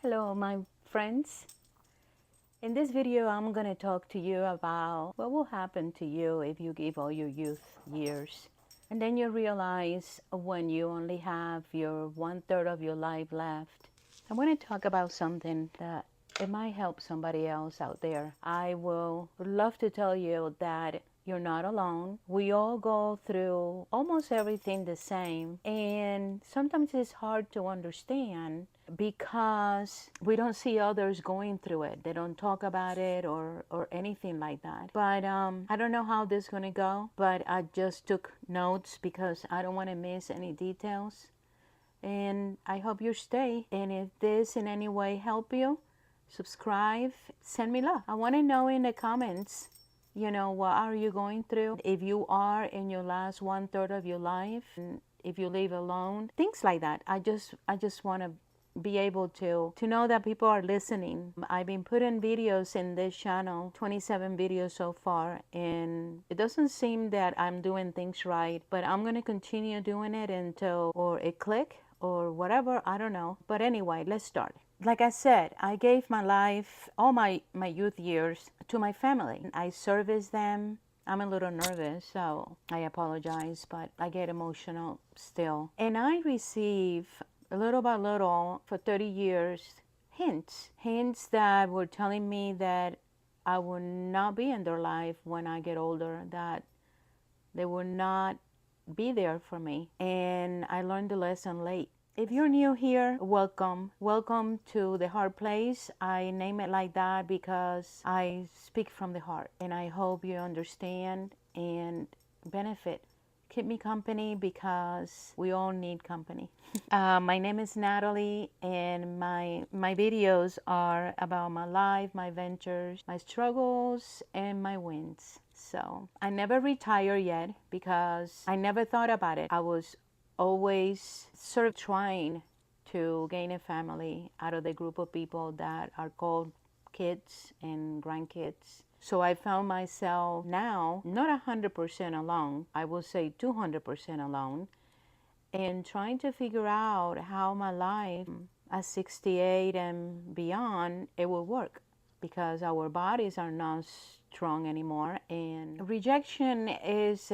Hello, my friends. In this video, I'm going to talk to you about what will happen to you if you give all your youth years. And then you realize when you only have your 1/3 of your life left. I want to talk about something that it might help somebody else out there. I would love to tell you that you're not alone. We all go through almost everything the same, and sometimes it's hard to understand because we don't see others going through it. They don't talk about it or anything like that. But I don't know how this is going to go, but I just took notes because I don't want to miss any details. And I hope you stay. And if this in any way help you, subscribe, send me love. I want to know in the comments, what are you going through? If you are in your last 1/3 of your life, and if you live alone, things like that. I just want to be able to know that people are listening. I've been putting videos in this channel, 27 videos so far, and it doesn't seem that I'm doing things right, but I'm going to continue doing it until or it click or whatever, I don't know. But anyway, let's start. Like I said, I gave my life, all my youth years, to my family. I service them. I'm a little nervous, so I apologize, but I get emotional still. And I receive, little by little, for 30 years, hints that were telling me that I will not be in their life when I get older, that they will not be there for me. And I learned the lesson late. If you're new here, welcome. Welcome to the Heart Place. I name it like that because I speak from the heart. And I hope you understand and benefit. Keep me company because we all need company. My name is Natalie, and my videos are about my life, my ventures, my struggles, and my wins. So I never retire yet because I never thought about it. I was always sort of trying to gain a family out of the group of people that are called kids and grandkids. So I found myself now not 100% alone, I will say 200% alone, and trying to figure out how my life at 68 and beyond it will work, because our bodies are not strong anymore. And rejection is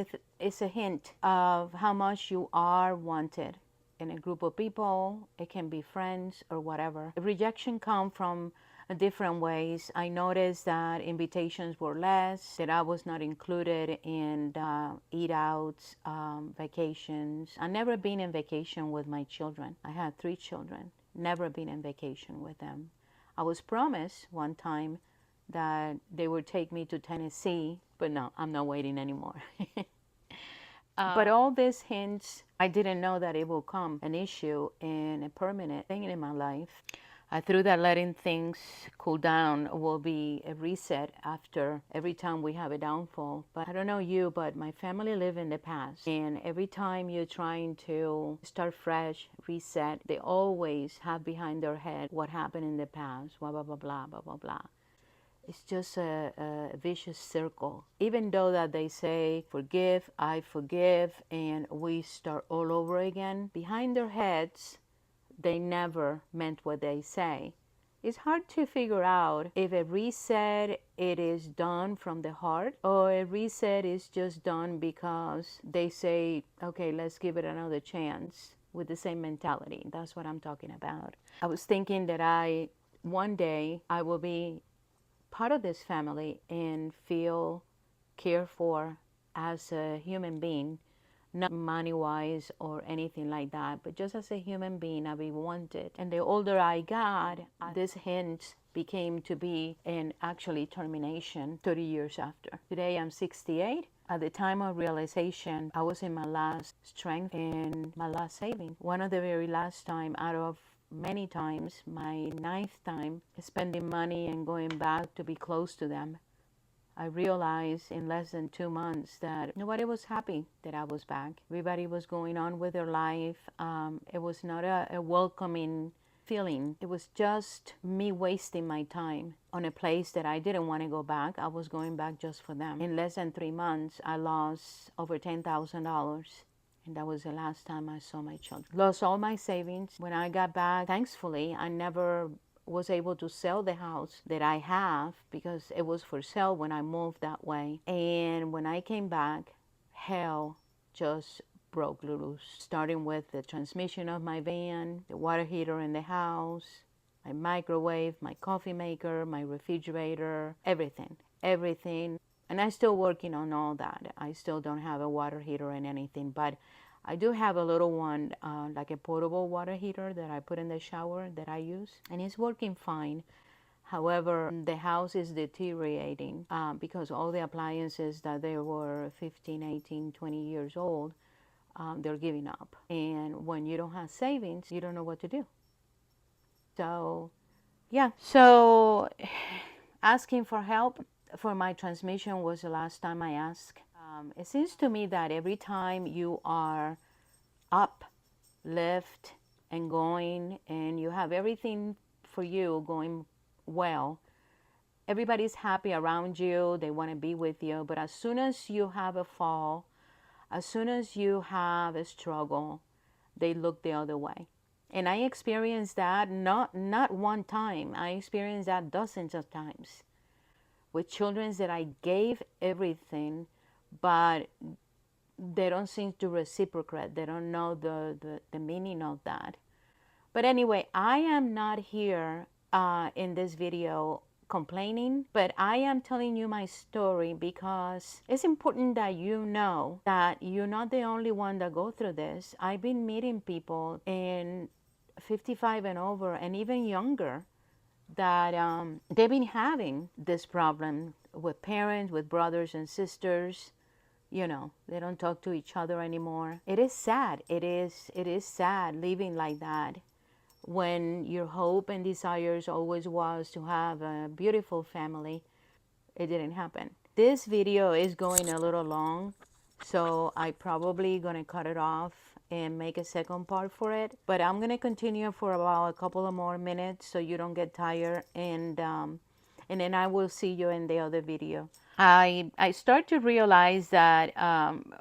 a hint of how much you are wanted in a group of people. It can be friends or whatever. Rejection comes from different ways. I noticed that invitations were less, that I was not included in eat outs, vacations. I never been in vacation with my children. I had 3 children. Never been in vacation with them. I was promised one time that they would take me to Tennessee, but no, I'm not waiting anymore. But all these hints, I didn't know that it will come an issue and a permanent thing in my life. I thought that letting things cool down will be a reset after every time we have a downfall. But I don't know you, but my family live in the past. And every time you're trying to start fresh, reset, they always have behind their head what happened in the past, blah, blah, blah, blah, blah, blah, blah. It's just a vicious circle. Even though that they say, forgive, I forgive, and we start all over again, behind their heads, they never meant what they say. It's hard to figure out if a reset it is done from the heart, or a reset is just done because they say, okay, let's give it another chance with the same mentality. That's what I'm talking about. I was thinking that one day I will be part of this family and feel cared for as a human being, not money-wise or anything like that, but just as a human being, I be wanted. And the older I got, this hint became to be an actually termination 30 years after. Today I'm 68. At the time of realization, I was in my last strength and my last saving. One of the very last time out of many times, my 9th time, spending money and going back to be close to them. I realized in less than 2 months that nobody was happy that I was back. Everybody was going on with their life. It was not a welcoming feeling. It was just me wasting my time on a place that I didn't want to go back. I was going back just for them. In less than 3 months, I lost over $10,000. And that was the last time I saw my children. Lost all my savings. When I got back, thankfully, I never was able to sell the house that I have because it was for sale when I moved that way. And when I came back, hell just broke loose, starting with the transmission of my van, the water heater in the house, my microwave, my coffee maker, my refrigerator, everything. And I'm still working on all that. I still don't have a water heater and anything, but I do have a little one, like a portable water heater that I put in the shower that I use, and it's working fine. However, the house is deteriorating because all the appliances that they were 15, 18, 20 years old, they're giving up. And when you don't have savings, you don't know what to do. So, yeah. So, asking for help for my transmission was the last time I asked. It seems to me that every time you are up, lift, and going, and you have everything for you going well, everybody's happy around you, they want to be with you. But as soon as you have a fall, as soon as you have a struggle, they look the other way. And I experienced that not one time. I experienced that dozens of times with children that I gave everything, but they don't seem to reciprocate. They don't know the meaning of that. But anyway, I am not here in this video complaining, but I am telling you my story because it's important that you know that you're not the only one that go through this. I've been meeting people in 55 and over and even younger that they've been having this problem with parents, with brothers and sisters. You know, they don't talk to each other anymore. It is sad. It is sad living like that when your hope and desires always was to have a beautiful family. It didn't happen. This video is going a little long, so I probably gonna cut it off and make a second part for it. But I'm gonna continue for about a couple of more minutes so you don't get tired, and then I will see you in the other video. I start to realize that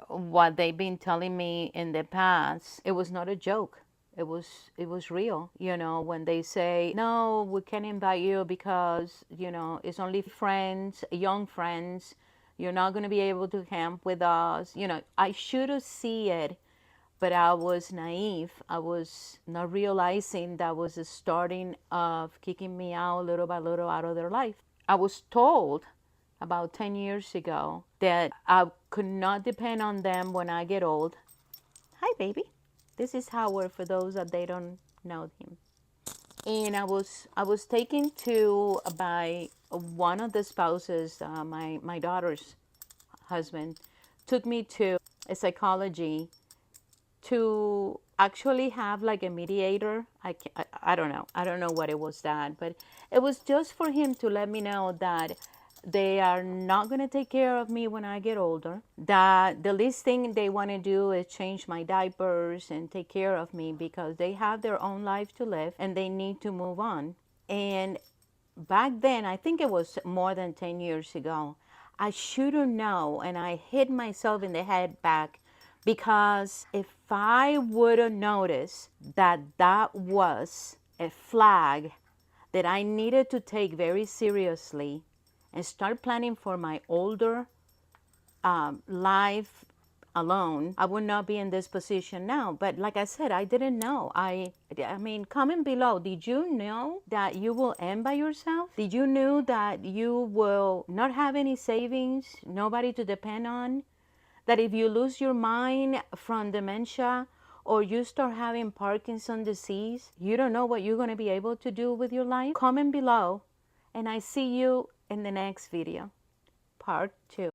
what they've been telling me in the past, it was not a joke. It was real. You know, when they say, no, we can't invite you because, you know, it's only friends, young friends. You're not going to be able to camp with us. You know, I should have seen it, but I was naive. I was not realizing that was the starting of kicking me out little by little out of their life. I was told about 10 years ago that I could not depend on them when I get old. Hi, baby. This is Howard for those that they don't know him. And I was taken to by one of the spouses, my daughter's husband, took me to a psychology to actually have like a mediator. I don't know. I don't know what it was that, but it was just for him to let me know that they are not going to take care of me when I get older, that the least thing they want to do is change my diapers and take care of me because they have their own life to live and they need to move on. And back then, I think it was more than 10 years ago, I should have known, and I hit myself in the head back, because if I would have noticed that that was a flag that I needed to take very seriously and start planning for my older life alone, I would not be in this position now. But like I said, I didn't know. I mean, comment below. Did you know that you will end by yourself? Did you know that you will not have any savings, nobody to depend on? That if you lose your mind from dementia or you start having Parkinson's disease, you don't know what you're going to be able to do with your life? Comment below, and I see you in the next video, part 2.